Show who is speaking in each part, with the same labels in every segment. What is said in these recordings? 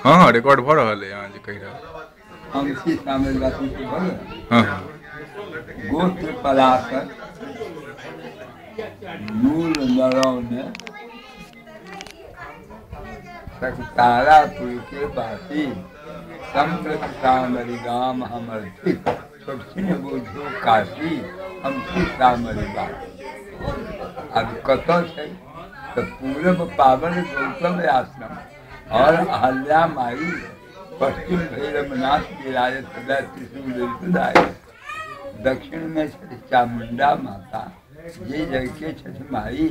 Speaker 1: हाँ रिकॉर्ड भ रहा है यहाँ जी कह रहा
Speaker 2: हम इसी शामिल बातों को बोल
Speaker 1: हाँ
Speaker 2: गोत्र पलाकर मूल नरों ने सकतारापुर के बासी संप्रत सामरी गाम हमर थिक दक्षिण बोझो काशी हम सामरी बात अब कत है तो पूर्व पावन गौतम आश्रम और अहल्या माई पश्चिम भैरवनाथ विराजत सदा त्रिशूलदाय दक्षिण में छठ चामुंडा माता ये जग के छठ माई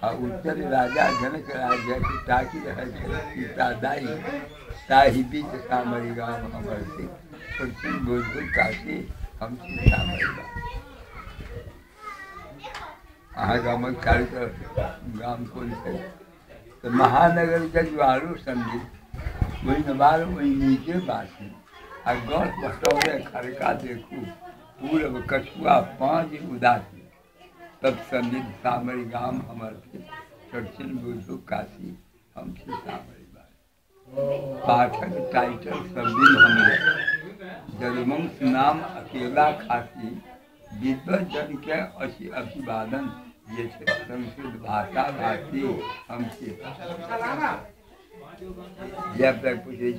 Speaker 2: और उत्तर राजा जनक राज्य की ताकि सीता दाई ताही बीच सामरी गांव हमर सिख पश्चिम भोजपुर काशी हम सामरी गांव चारों तरफ गांव कौन से तो महानगर का ज्वारू संगीत वही नवार वही नीचे बासी और गौर बटोरे खड़का देखू पूर्व कछुआ पांच उदासी तब संगीत सामरी गांव हमर थे दक्षिण बुझो काशी हम सामरी बात पाठक टाइटल सब दिन हमरे जलवंश नाम अकेला खासी विद्वत जन के अभिवादन ये संस्कृत भाषा भाषी हम जब तक पूछे